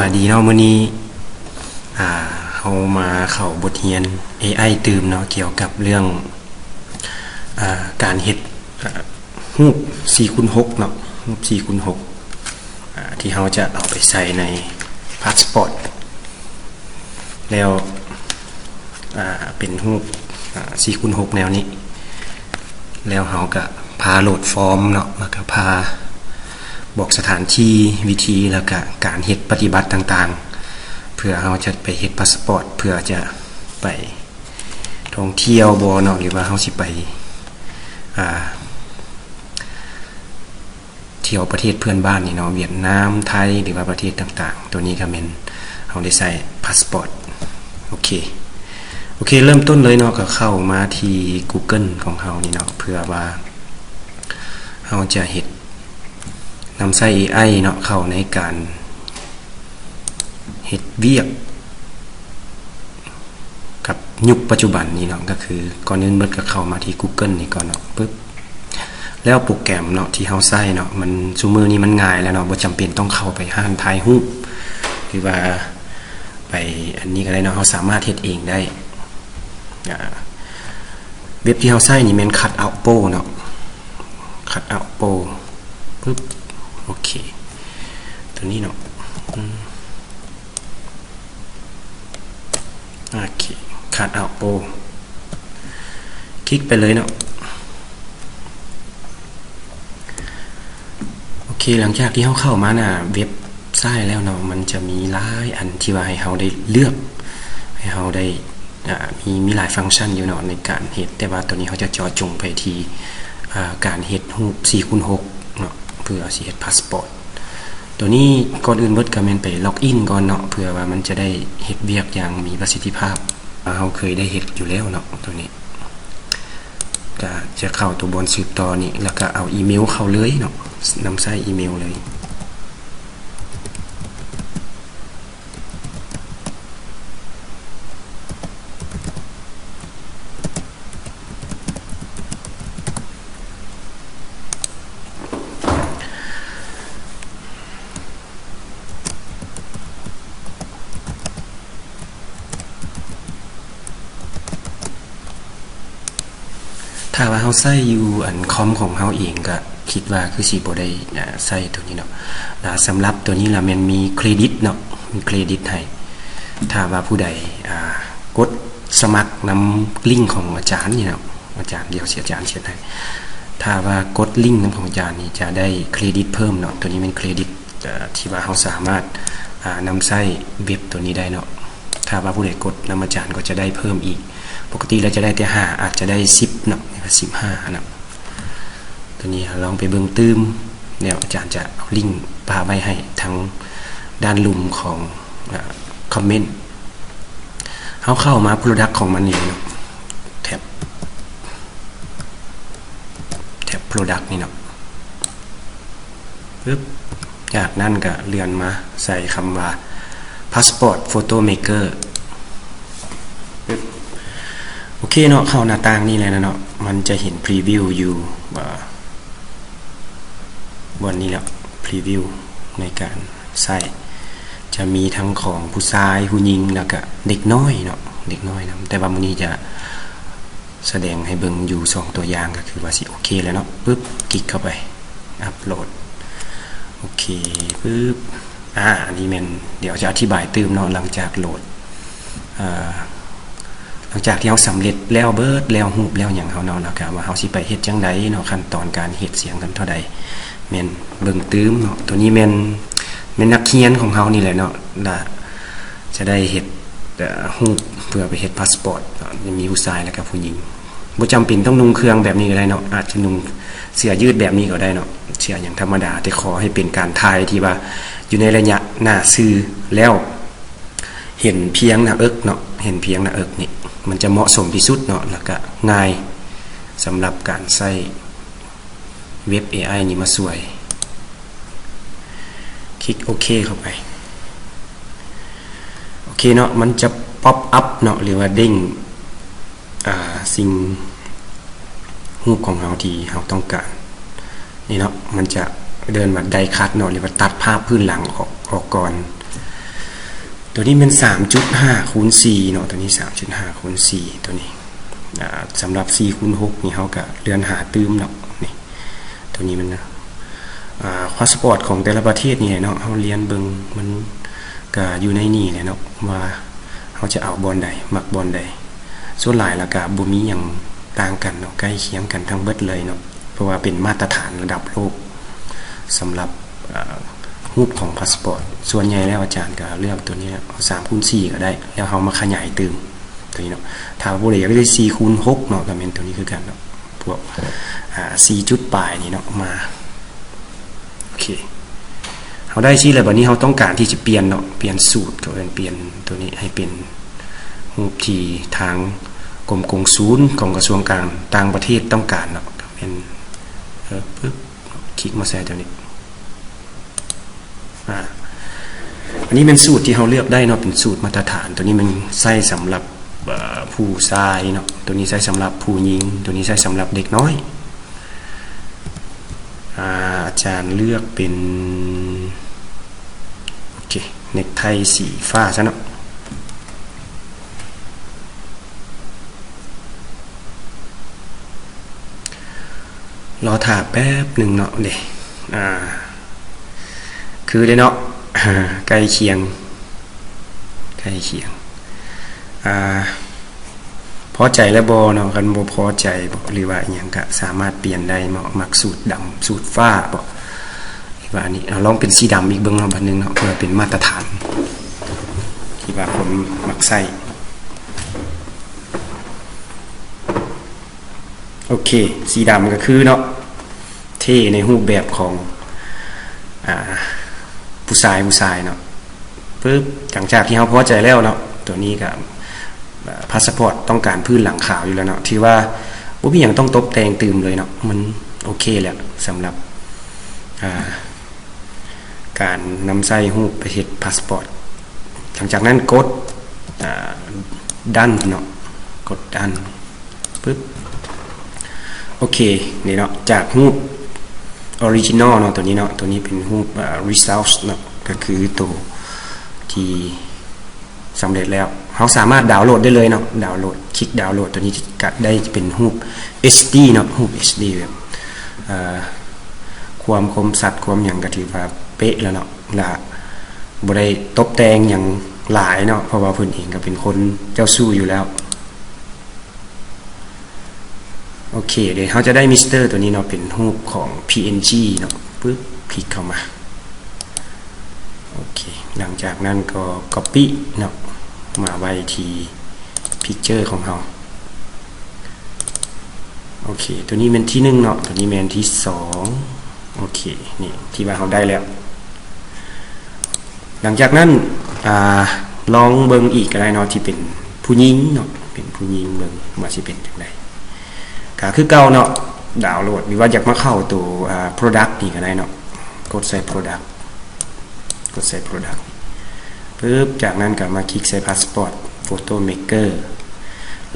ายดีเนาะมื้อนี้เฮามาเข้าบทเรียน AI ตื่มเนาะเกี่ยวกับเรื่องการเฮ็ดรูป 4x6 เนาะรูป 4x6 ที่เฮาจะเอาไปใส่ในพาสปอร์ตแล้วเป็นรูป4x6 แนวนี้แล้วเฮาก็พาโหลดฟอร์มเนาะแล้วก็พาบอกสถานที่วิธีแล้วก็การเฮ็ดปฏิบัติต่างๆเพื่อเฮาจะไปเฮ็ดพาสปอร์ตเพื่อจะไปท่องเที่ยวบ่เนาะหรือว่าเฮาสิไปเที่ยวประเทศเพื่อนบ้านนี่เนาะเวียดนามไทยหรือว่าประเทศต่างๆตัวนี้ก็แม่นเฮาได้ใช้พาสปอร์ตโอเคเริ่มต้นเลยเนาะก็เข้ามาที่ Google ของเฮานี่เนาะเพื่อว่าเฮาจะเฮ็ดนำใช้ AI เนาะเข้าในการเฮ็ดเวียกกับยุคปัจจุบันนี้เนาะก็คือก่อนอื่นเบิดก็เข้ามาที่ Google นี่ก่อนเนาะปึ๊บแล้วโปรแกรมเนาะที่เฮาใช้เนาะมันซุมื้อนี้มันง่ายแล้วเนาะบ่จำเป็นต้องเข้าไปหาถ่ายรูปหรือว่าไปอันนี้ก็ได้เนาะเฮาสามารถเฮ็ดเองได้เว็บที่เฮาใช้นี่แม่น Cutout Pro เนาะ Cutout Pro ปึ๊บโอเคตัวนี้เนาะโอเคCutout Proคลิกไปเลยเนาะโอเคหลังจากที่เฮาเข้ามาน่ะเว็บไซต์แล้วเนาะมันจะมีหลายอันที่ว่าให้เฮาได้เลือกให้เฮาได้มีหลายฟังก์ชันอยู่เนาะในการเฮ็ดแต่ว่าตัวนี้เฮาจะเจาะจงไปที่การเฮ็ดรูป 4x6 เนาะเพื่อสิเฮ็ดพาสปอร์ตตัวนี้ก่อนอื่นเบิดก็แม่นไปล็อกอินก่อนเนาะเพื่อว่ามันจะได้เฮ็ดเวียกอย่างมีประสิทธิภาพเฮาเคยได้เฮ็ดอยู่แล้วเนาะตัวนี้ก็จะเข้าตัวบนสืบต่อนี่แล้วก็เอาอีเมลเข้าเลยเนาะนำใช้อีเมลเลยถ้าว่าเฮาใช้อยู่อันคอมของเฮาเองก็คิดว่าคือสิบ่ได้ใช้ตัวนี้เนาะสำหรับตัวนี้ล่ะมันมีเครดิตเนาะมีเครดิตให้ถ้าว่าผู้ใดกดสมัครนำลิงก์ของอาจารย์นี่เนาะอาจารย์เดี๋ยวอาจารย์เขียนให้ถ้าว่ากดลิงก์นำของอาจารย์นี่จะได้เครดิตเพิ่มเนาะตัวนี้เป็นเครดิตที่ว่าเฮาสามารถนำใช้เว็บตัวนี้ได้เนาะถ้าว่าผู้ใดกดนำอาจารย์ก็จะได้เพิ่มอีกปกติเราจะได้แต่5อาจจะได้10เนาะ15เนาะตัวนี้ลองไปเบิ่งตื้มแล้วอาจารย์จะเอาลิงก์ปาไว้ให้ทั้งด้านลุ่มของคอมเมนต์เฮาเข้ามา Product ของมันนี่เนาะแท็บ Product นี่เนาะปึ๊บจากนั้นก็เลื่อนมาใส่คำว่า Passport Photo Makerโอเคเนาะเข้าหน้าต่างนี่เลยนะเนาะมันจะเห็นพรีวิวอยู่บนนี้แล้วพรีวิวในการใส่จะมีทั้งของผู้ชายผู้หญิงแล้วก็เด็กน้อยเนาะเด็กน้อยนะแต่ว่ามื้อนี้จะแสดงให้เบิ่งอยู่2ตัวอย่างก็คือว่าสิโอเคแล้วเนาะปึ๊บคลิกเข้าไปอัปโหลดโอเคปึ๊บอันนี้มันเดี๋ยวจะอธิบายเติมเนาะหลังจากโหลดหลังจากที่เฮาสำเร็จแล้วเบิดแล้วรูปแล้วหยังเฮาเนาะแล้วก็ว่าเฮาสิไปเฮ็ดจังได๋เนาะขั้นตอนการเฮ็ดเสียงกันเท่าใดแม่นเบิ่งตื้มเนาะตัวนี้แม่นนักเรียนของเฮานี่แหละเนาะจะได้เฮ็ดรูปเพื่อไปเฮ็ดพาสปอร์ตมีผู้ชายแล้วก็ผู้หญิงบ่จำเป็นต้องนุ่งเครื่องแบบนี้ก็ได้เนาะอาจจะนุ่งเสื้อยืดแบบนี้ก็ได้เนาะเสื้ออย่างธรรมดาแต่ขอให้เป็นการถ่ายที่ว่าอยู่ในระยะหน้าสื่อแล้วเห็นเพียงหน้าอกเนาะเห็นเพียงหน้าอกนี่มันจะเหมาะสมที่สุดเนาะแล้วก็ง่ายสำหรับการใช้เว็บ AI นี่มาช่วยคลิกโอเคเข้าไปโอเคเนาะมันจะป๊อปอัพเนาะหรือว่าเด้งสิ่งรูปของเราที่เราต้องการนี่เนาะมันจะเดินมาไดคัทเนาะหรือว่าตัดภาพพื้นหลังออกก่อน ตัวนี้เป็น 3.5 คูณ 4เนาะตัวนี้ 3.5 คูณ 4ตัวนี้สำหรับ4คูณ 6นี่เขาก็เรือนหาตื้มเนาะนี่ตัวนี้มันนะพาสปอร์ตของแต่ละประเทศนี่เนาะเขาเรียนเบิ่งมันก็อยู่ในนี่แหละเนาะว่าเขาจะเอาบอลใดมักบอลใดส่วนหลายแล้วก็บ่มีหยังต่างกันเนาะใกล้เคียงกันทั้งเบิดเลยเนาะเพราะว่าเป็นมาตรฐานระดับโลกสำหรับรูปของพาสปอร์ตส่วนใหญ่แล้วอาจารย์ก็เลือกตัวนี้3คูณ 4ก็ได้แล้วเขามาขยายเติมตัวนี้เนาะถ้าบ่ได้อยากได้4คูณ 6เนาะก็เป็นตัวนี้คือกันเนาะพวก4จุดปลายนี่เนาะมาโอเคเขาได้ชี้เลยบัดนี้เขาต้องการที่จะเปลี่ยนเนาะเปลี่ยนสูตรก็เป็นเปลี่ยนตัวนี้ให้เป็นรูปที่ทางกรมกงสุลของกระทรวงการต่างประเทศต้องการเนาะเป็นปึ๊บคลิกมาใส่ตัวนี้อันนี้เป็นสูตรที่เขาเลือกได้เนาะเป็นสูตรมาตรฐานตัวนี้มันใช้สำหรับผู้ชายเนาะตัวนี้ใช้สำหรับผู้หญิงตัวนี้ใช้สำหรับเด็กน้อยอาจารย์เลือกเป็นโอเคเน็กไทสีฟ้าซะเนาะรอถ่าแป๊บหนึ่งเนาะเดี๋ยวคือได้เนาะใกล้เคียงพอใจแล้วบ่เนาะกันบ่พอใจบ่หรือว่าอีหยังก็สามารถเปลี่ยนได้มักสูตรดำสูตรฟ้าบ่หรือว่าอันนี้ลองเป็นสีดำอีกเบิ่งเนาะบัดนึงเนาะเพื่อเป็นมาตรฐานที่ว่าผมมักใส่โอเคสีดำก็คือเนาะเท่ในรูปแบบของผู้ชายเนาะปึ๊บหลังจากที่เขาพอใจแล้วเนาะตัวนี้ก็พาสปอร์ตต้องการพื้นหลังขาวอยู่แล้วเนาะที่ว่าบ่มีหยังต้องตบแต่งเติมเลยเนาะมันโอเคแล้วสำหรับการนำใส่รูปไปเฮ็ดพาสปอร์ตหลังจากนั้นกดดันเนาะกดดันปึ๊บโอเคนี่เนาะจากรูปออริจินอลเนาะตัวนี้เนาะตัวนี้เป็นรูปresult เนาะก็คือตัวที่สำเร็จแล้วเราสามารถดาวน์โหลดได้เลยเนาะดาวน์โหลดคลิกดาวน์โหลดตัวนี้ก็ได้เป็นรูป HD เนาะรูป HD แบบความคมชัดความหยังก็ถือว่าเป๊ะแล้วเนาะและบ่ได้ตบแต่งหยังหลายเนาะเพราะว่าเพิ่นเองก็เป็นคนเจ้าสู้อยู่แล้วโอเคเดี๋ยวเขาจะได้มิสเตอร์ตัวนี้เนาะเป็นรูปของ PNG เนาะปึ๊บคลิกเข้ามาโอเคหลังจากนั้นก็ Copy เนาะมาไว้ที่ Picture ของเราโอเคตัวนี้เป็นที่1เนาะตัวนี้เป็นที่2โอเคนี่ที่ว่าเราได้แล้วหลังจากนั้นลองเบิ่งอีกก็ได้เนาะที่เป็นผู้หญิงเนาะเป็นผู้หญิงเบิ่งว่าสิเป็นจังได๋ก็คือเก่าเนาะดาวน์โหลดหรือว่าอยากมาเข้าตัวproduct นี่ก็ได้เนาะกดใส่ product ปึ๊บจากนั้นก็มาคลิกใส่ passport photo maker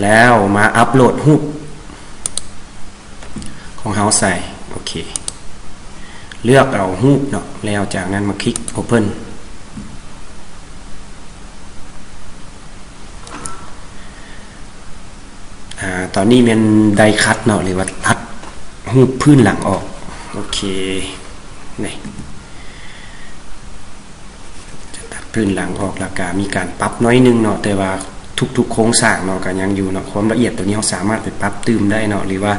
แล้วมาอัปโหลดรูปของเฮาใส่โอเคเลือกเอารูปเนาะแล้วจากนั้นมาคลิก openตอนนี้มันไดคัตเนาะหรือว่าตัดรูปพื้นหลังออกโอเคนี่จะตัดพื้นหลังออกแล้วก็มีการปรับน้อยนึงเนาะแต่ว่าทุกๆโครงสร้างเนาะก็ยังอยู่เนาะความละเอียดตัวนี้เราสามารถไปปรับเติมได้เนาะหรือว่า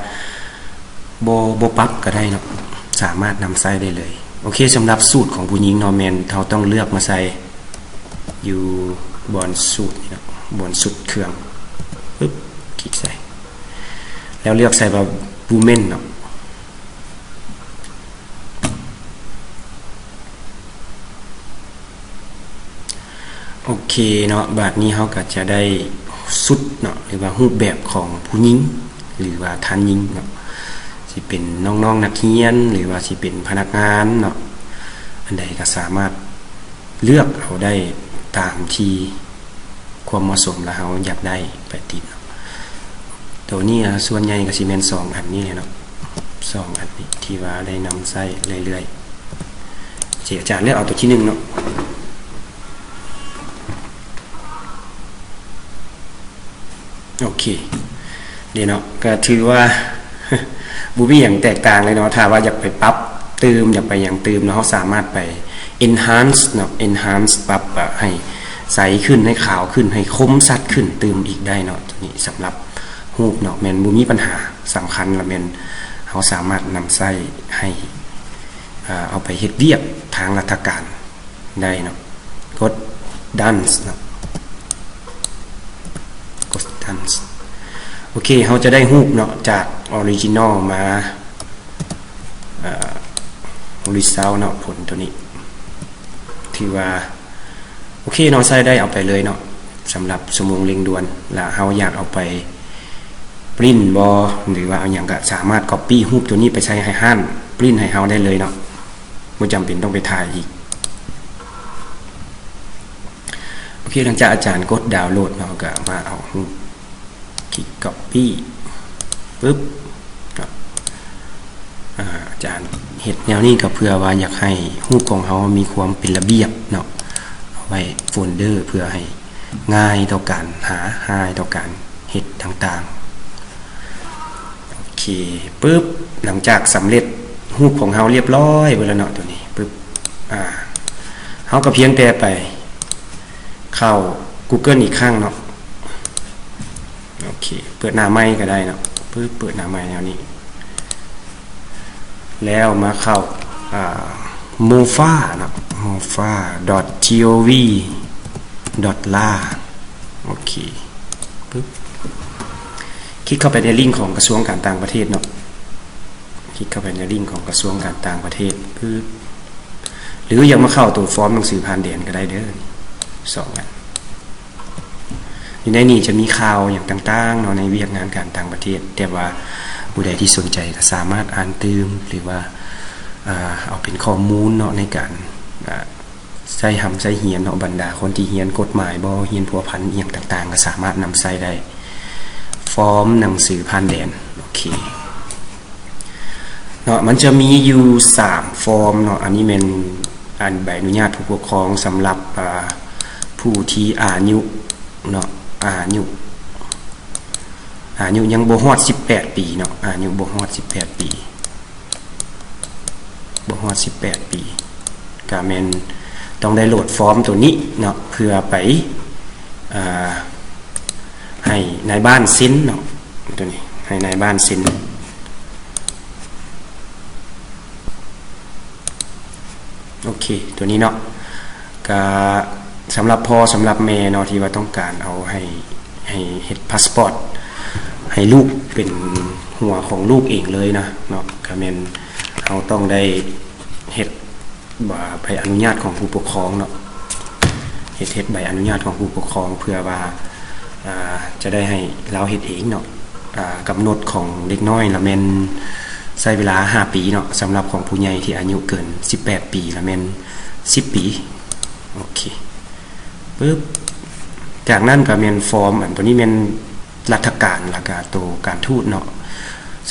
บ่ปรับก็ได้เนาะสามารถนำใส่ได้เลยโอเคสำหรับสูตรของผู้หญิงเนาะแม่นเราต้องเลือกมาใส่อยู่บนสูตรเนาะบนสุดเครื่องปึ๊บคลิกใส่แล้วเลือกใส่ว่า women เนาะโอเคเนาะบัดนี้เราก็จะได้สุดเนาะหรือว่ารูปแบบของผู้หญิงหรือว่าท่านหญิงเนาะสิเป็นน้องๆนักเรียนหรือว่าสิเป็นพนักงานเนาะอันใดก็สามารถเลือกเอาได้ตามที่ความเหมาะสมแล้วเราอยากได้ไปติดตัวนี้ส่วนใหญ่ก็สิแม่น2อันนี้เนาะ2อันนี้ที่ว่าได้นำใส่เรื่อยๆอาจารย์เลือกเอาตัวที่1เนาะ เคเดี๋ยวเนาะก็ถือว่าบ่มีหยังแตกต่างเลยเนาะถ้าว่าอยากไปปรับเติมอยากไปหยังเติมเนาะเฮาสามารถไป enhance เนาะ enhance ปรับให้ใสขึ้นให้ขาวขึ้นให้คมชัดขึ้นเติมอีกได้เนาะตัวนี้สำหรับรูปเนาะแม่นบ่มีปัญหาสำคัญละแม่นเฮาสามารถนำใช้ให้เอาไปเฮ็ดเวียกทางราชการได้เนาะกด done เนาะกด done โอเคเฮาจะได้รูปเนาะจากออริจินอลมาresult เนาะผลตัวนี้ที่ว่าโอเคเนาะใช้ได้เอาไปเลยเนาะสำหรับชั่วโมงเร่งด่วนแล้วเฮาอยากเอาไปปริ้นบ่หรือว่าเอาหยังก็สามารถ copy รูปตัวนี้ไปใช้ให้ห้านปริ้นให้เฮาได้เลยเนาะบ่จำเป็นต้องไปถ่ายอีกโอเคหลังจากอาจารย์กดดาวน์โหลดเนาะก็มาเอารูปคลิก copy ปึ๊บอาจารย์เฮ็ดแนวนี้ก็เพื่อว่าอยากให้รูปของเฮามีความเป็นระเบียบเนาะเอาไว้โฟลเดอร์เพื่อให้ง่ายต่อการหาง่ายต่อการเฮ็ดต่างๆโอเคปึ๊บหลังจากสำเร็จรูปของเฮาเรียบร้อยเบิดแล้วเนาะตัวนี้ปึ๊บเฮาก็เพียงแต่ไปเข้า Google อีกครั้งเนาะโอเคเปิดหน้าใหม่ก็ได้เนาะปึ๊บเปิดหน้าใหม่แนวนี้แล้วมาเข้าmofa เนาะ mofa.gov.la โอเคปึ๊บคลิกเข้าไปในลิงก์ของกระทรวงการต่างประเทศเนาะคลิกเข้าไปในลิงก์ของกระทรวงการต่างประเทศปึ๊บหรืออยากมาเข้าตัวฟอร์มหนังสือผ่านแดนก็ได้เด้อ2อันอยู่ในนี้จะมีข่าวอย่างต่างๆเนาะในเวียกงานการต่างประเทศแต่ว่าผู้ใดที่สนใจก็สามารถอ่านตื่มหรือว่าเอาเป็นข้อมูลเนาะในการใช้ใช้เฮียนเนาะบรรดาคนที่เฮียนกฎหมายบ่เฮียนพัวพันเอียงต่างๆก็สามารถนำใช้ได้ฟอร์มหนังสือผ่านแดนโอเคเนาะมันจะมีอยู่3ฟอร์มเนาะอันนี้เป็นใบอนุญาตผู้ปกครองสำหรับผู้ที่อายุเนาะอายุยังบ่ฮอด18ปีเนาะอายุบ่ฮอด18ปีบ่ฮอด18ปีก็แม่นต้องได้โหลดฟอร์มตัวนี้เนาะเพื่อไปให้นายบ้านเซ็นเนาะตัวนี้ให้นายบ้านเซ็นโอเคตัวนี้เนาะก็สำหรับพ่อสำหรับแม่เนาะที่ว่าต้องการเอาให้เฮ็ดพาสปอร์ตให้ลูกเป็นหัวของลูกเองเลยนะเนาะก็แม่นเฮาต้องได้เฮ็ดใบอนุญาตของผู้ปกครองเนาะเฮ็ดใบอนุญาตของผู้ปกครองเพื่อว่าจะได้ให้เราเฮ็ดเองเนาะกำหนดของเด็กน้อยละแม่นใช้เวลา5ปีเนาะสำหรับของผู้ใหญ่ที่อายุเกิน18ปีละแม่น10ปีโอเคปึ๊บจากนั้นก็แม่นฟอร์มอันตัวนี้แม่นรัฐการแล้วก็ตัวการทูตเนาะ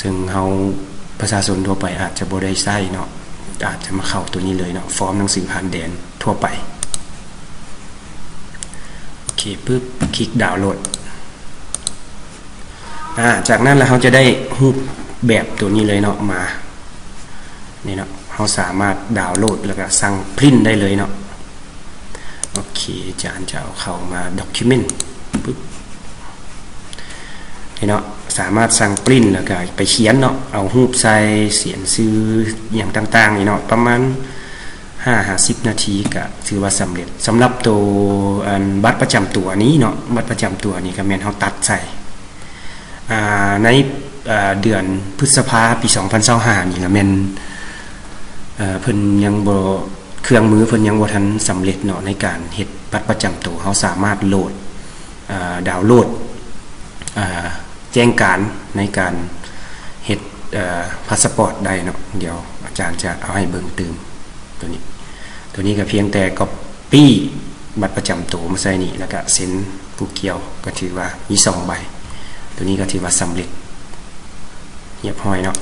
ซึ่งเฮาประชาชนทั่วไปอาจจะบ่ได้ใช้เนาะอาจจะมาเข้าตัวนี้เลยเนาะฟอร์มหนังสือผ่านแดนทั่วไปโอเคปึ๊บคลิกดาวน์โหลดจากนั้นแล้วเฮาจะได้รูปแบบตัวนี้เลยเนาะมานี่เนาะเฮาสามารถดาวน์โหลดแล้วก็สั่งพิมพ์ได้เลยเนาะโอเคอาจารย์จะเอาเข้ามาด็อกิวเมนต์ปึ๊บนี่เนาะสามารถสั่งปริ้นแล้วก็ไปเขียนเนาะเอารูปใส่เสียนซื้ออย่างต่างๆนี่เนาะประมาณ5-10 นาทีก็ถือว่าสำเร็จสำหรับตัวบัตรประจำตัวนี้เนาะบัตรประจำตัวนี้ก็แม่นเฮาตัดใส่ในเดือนพฤษภาคมปี2025นี่ก็แม่นเพิ่นยังบ่เครื่องมือเพิ่นยังบ่ทันสำเร็จเนาะในการเฮ็ดบัตรประจำตัวเฮาสามารถโหลดดาวน์โหลดแจ้งการในการเฮ็ดพาสปอร์ตได้เนาะเดี๋ยวอาจารย์จะเอาให้เบิ่งตื่มตัวนี้ก็เพียงแต่ copy บัตรประจำตัวมาใส่นี่แล้วก็เซ็นผู้เกี่ยวก็ถือว่ามี2ใบตัวนี้ก็ถือว่าสำเร็จเรียบร้อยเนาะ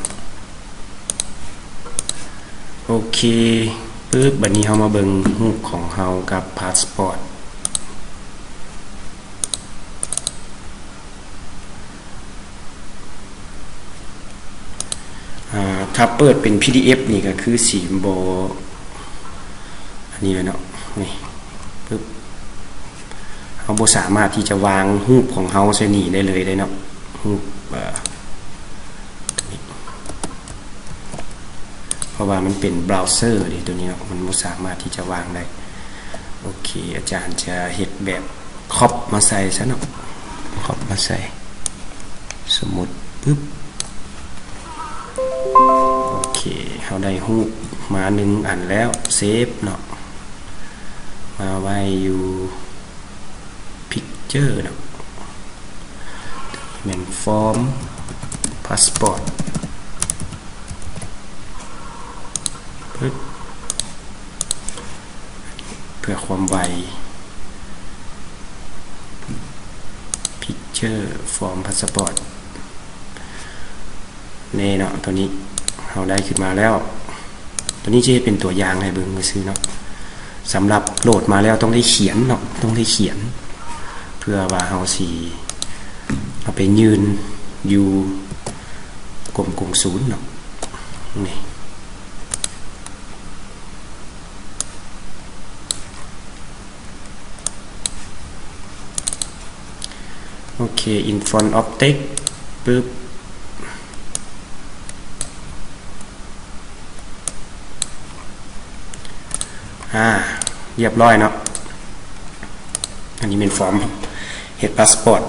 โอเคปึ๊บบัดนี้เฮามาเบิ่งรูปของเฮากับพาสปอร์ต ถ้าเปิดเป็น PDF นี่ก็คือสีบ่อันนี้เลยเนาะนี่ปึ๊บเฮาบ่สามารถที่จะวางรูปของเฮาใส่นี่ได้เลยเนาะรูปเพราะว่ามันเป็นเบราว์เซอร์ดิตัวนี้เนาะมันบ่สามารถที่จะวางได้โอเคอาจารย์จะเฮ็ดแบบครอปมาใส่ซะเนาะครอปมาใส่สมมุติปึ๊บโอเคเราได้รูปมา1อันแล้วเซฟเนาะมาไว้อยู่ picture เนาะเป็นฟอร์ม passport ปึ๊บเพื่อความไว picture form passport นี่เนาะตัวนี้เราได้ขึ้นมาแล้วตัวนี้จะเป็นตัวอย่างให้เบิ่งซื่อเนาะสำหรับโหลดมาแล้วต้องได้เขียนเนาะต้องได้เขียนเพื่อว่าเฮาสิเอาไปยืนอยู่กรมกงสุลเนาะนี่โอเค in front of text ปึ๊บเรียบร้อยเนาะอันนี้เป็นฟอร์มเฮ็ดพาสปอร์ต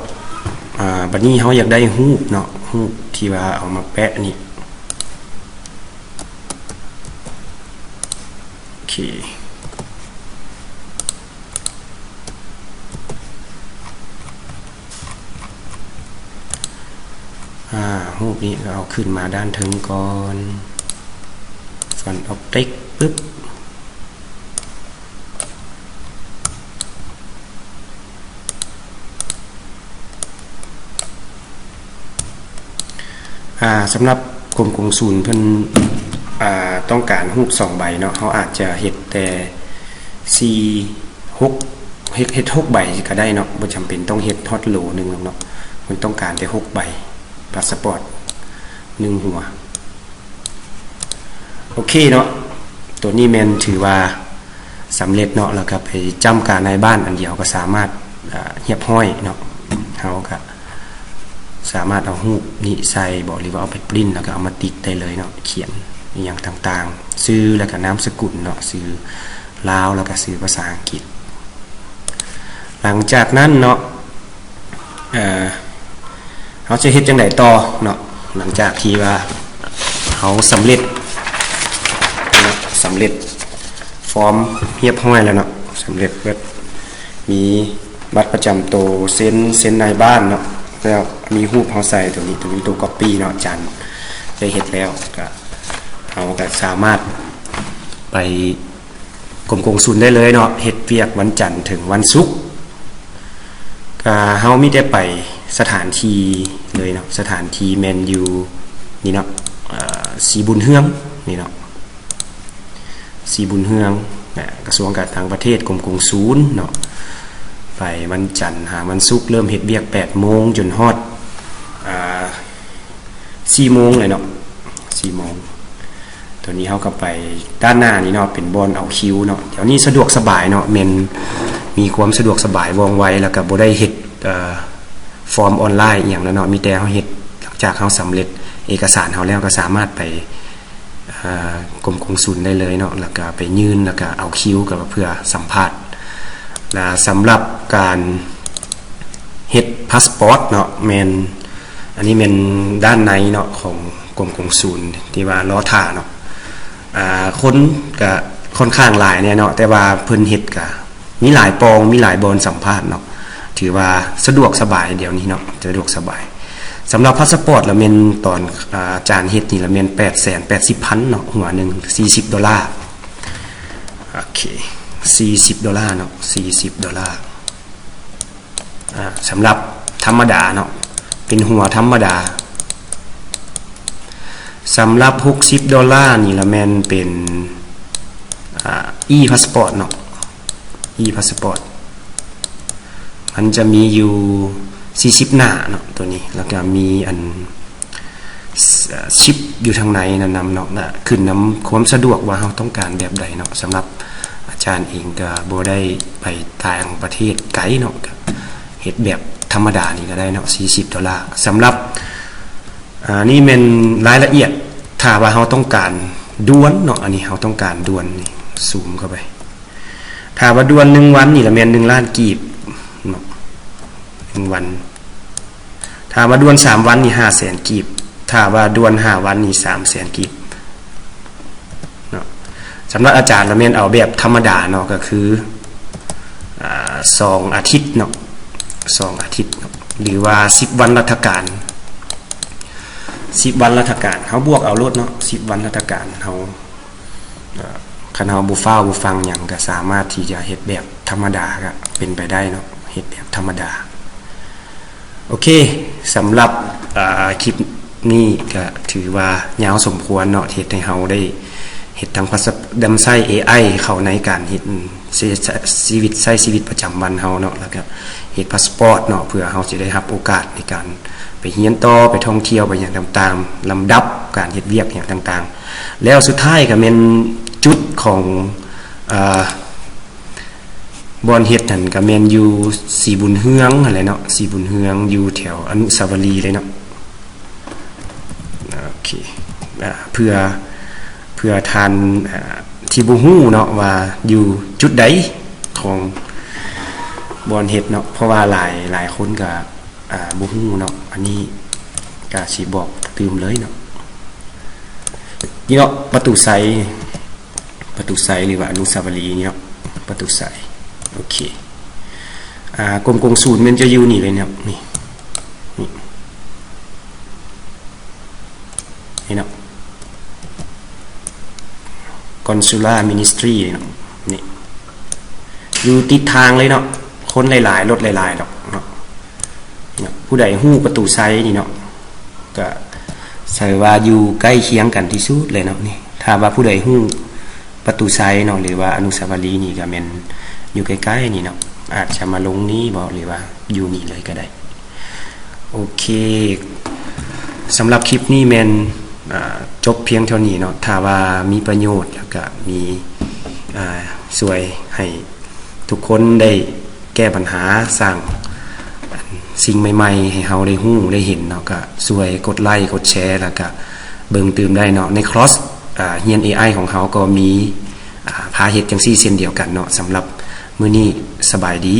บัดนี้เฮาอยากได้รูปเนาะรูปที่ว่าเอามาแปะนี่โอเครูปนี้เราเอาขึ้นมาด้านถึงก่อนฟันออบเจกต์ปึ๊บสำหรับกรมกงสุลเพิ่นต้องการรูป2ใบเนาะเขาอาจจะเฮ็ดแต่4-6เฮ็ด6ใบก็ได้เนาะบ่จำเป็นต้องเฮ็ดฮอตโหลนึงเนาะมันต้องการแต่6ใบพาสปอร์ต1หัวโอเคเนาะตัวนี้แม่นถือว่าสำเร็จเนาะแล้วก็ไปจำการในบ้านอันเดียวก็สามารถเรียบห้อยเนาะเฮาก็สามารถเอารูปนี้ใส่บอกหรือว่าเอาไปปริ้นแล้วก็เอามาติดได้เลยเนาะเขียนอย่างต่างๆชื่อแล้วก็นามสกุลเนาะชื่อลาวแล้วก็ชื่อภาษาอังกฤษหลังจากนั้นเนาะเขาจะเฮ็ดจังได๋ต่อเนาะหลังจากที่ว่าเขาสำเร็จฟอร์มเรียบร้อยแล้วเนาะสำเร็จเบิดมีบัตรประจำตัวเซ็นในบ้านเนาะแล้วมีรูปเฮาใส่ตัวนี้ตัวก๊อปปี้เนาะอาจารย์ได้เฮ็ดแล้วก็เฮาก็สามารถไปกรมกงสุลได้เลยเนาะเฮ็ดเวียกวันจันทร์ถึงวันศุกร์ก็เฮามีแต่ไปสถานที่เลยเนาะสถานที่แม่นอยู่นี่เนาะสีบุญเฮืองนี่เนาะสีบุญเฮืองกระทรวงการต่างประเทศกรมกงสุลเนาะไปวันจันทร์หาวันศุกร์เริ่มเฮ็ดเวียก 8 โมงจนฮอด4 โมงเลยเนาะ4 โมงตัวนี้เฮาก็ไปด้านหน้านี่เนาะเป็นบอนเอาคิวเนาะเดี๋ยวนี้สะดวกสบายเนาะแม่นมีความสะดวกสบายว่องไวแล้วก็บ่ได้เฮ็ดฟอร์มออนไลน์อีหยังแล้วเนาะมีแต่เฮาเฮ็ดหลังจากเฮาสำเร็จเอกสารเฮาแล้วก็สามารถไปกรมกงสุลได้เลยเนาะแล้วก็ไปยื่นแล้วก็เอาคิวกับเพื่อสัมภาษณ์และสำหรับการเฮ็ดพาสปอร์ตเนาะแม่นอันนี้แม่นด้านในเนาะของกรมกงสุลที่ว่ารอท่าเนาะคนก็ค่อนข้างหลายเนี่ยเนาะแต่ว่าเพิ่นเฮ็ดก็มีหลายปองมีหลายบอนสัมภาษณ์เนาะถือว่าสะดวกสบายเดี๋ยวนี้เนาะสะดวกสบายสำหรับพาสปอร์ตละแม่นตอนอาจารย์เฮ็ดนี่ละแม่น 880,000 เนาะหัวนึง$40โอเค$40เนาะ$40สำหรับธรรมดาเนาะเป็นหัวธรรมดาสำหรับ$60นี่ละแม่นเป็นe-passport เนาะ e-passport มันจะมีอยู่40หน้าเนาะตัวนี้แล้วก็มีอัน ชิปอยู่ทางไหนนั่นนำเนาะนะขึ้นนำความสะดวกว่าเราต้องการแบบใดเนาะสำหรับอาจารย์เองก็บ่ได้ไปต่างประเทศไกลเนาะก็เฮ็ดแบบธรรมดานี่ก็ได้เนาะ$40สำหรับนี่เป็นรายละเอียดถ้าว่าเราต้องการด่วนเนาะอันนี้เราต้องการด่วนนี่ซูมเข้าไปถ้าว่าด่วน1วันนี่ละแม่น1ล้านกีบเนาะ1วันถ้าว่าด่วน3วันนี่500,000กีบถ้าว่าด่วน5วันนี่300,000กีบเนาะสำหรับอาจารย์ละแม่นเอาแบบธรรมดาเนาะก็คือ2อาทิตย์เนาะ2อาทิตย์หรือว่า10วันราชการ10วันราชการเฮาบวกเอาโลดเนาะ10วันราชการเฮาคันเฮาบ่ฟ้าวบ่ฟังหยังก็สามารถที่จะเฮ็ดแบบธรรมดาก็เป็นไปได้เนาะเฮ็ดแบบธรรมดาโอเคสำหรับคลิปนี้ก็ถือว่ายาวสมควรเนาะเฮ็ดให้เฮาได้เฮ็ดทางภาษาดำไส้ AI เข้าในการเฮ็ดชีวิตประจำวันเฮาเนาะแล้วก็เฮ็ดพาสปอร์ตเนาะเพื่อเฮาสิได้รับโอกาสในการไปเรียนต่อไปท่องเที่ยวไปอย่างต่างๆลำดับการเฮ็ดเวียกอย่างต่างๆแล้วสุดท้ายก็เป็นจุดของบอนเฮ็ดนั่นก็แม่นอยู่สีบุญเฮืองนั่นแหละเนาะสีบุญเฮืองอยู่แถวอนุสาวรีย์เลยเนาะโอเคเพื่อทานที่บ่ฮู้เนาะว่าอยู่จุดใดของบอนเฮ็ดเนาะเพราะว่าหลายคนก็บ่ฮู้เนาะอันนี้ก็สิบอกตืมเลยเนาะนี่เนาะประตูไซหรือว่าอนุสาวรีย์นี่เนาะประตูไซโอเคกรมกงสุลมันจะอยู่นี่เลยเนี่ยนี่เนาะ Consular Ministry เนาะนี่อยู่ติดทางเลยเนาะคนหลายๆรถหลายๆดอกเนาะผู้ใดฮู้ประตูไซนี่เนาะก็ใส่ว่าอยู่ใกล้เคียงกันที่สุดเลยเนาะนี่ถ้าว่าผู้ใดฮู้ประตูไซเนาะหรือว่าอนุสาวรีย์นี่ก็แม่นอยู่ใกล้ๆนี่เนาะอาจจะมาลงนี้บ่หรือว่าอยู่นี่เลยก็ได้โอเคสำหรับคลิปนี้แม่นจบเพียงเท่านี้เนาะถ้าว่ามีประโยชน์แล้วก็มีช่วยให้ทุกคนได้แก้ปัญหาสร้างสิ่งใหม่ๆให้เฮาได้ฮู้ได้เห็นเนาะก็ช่วยกดไลค์กดแชร์แล้วก็เบิ่งตื่มได้เนาะในคอร์สเรียน AI ของเฮาก็มีพาเฮ็ดจังซี่เช่นเดียวกันเนาะสำหรับมื้อนี้สบายดี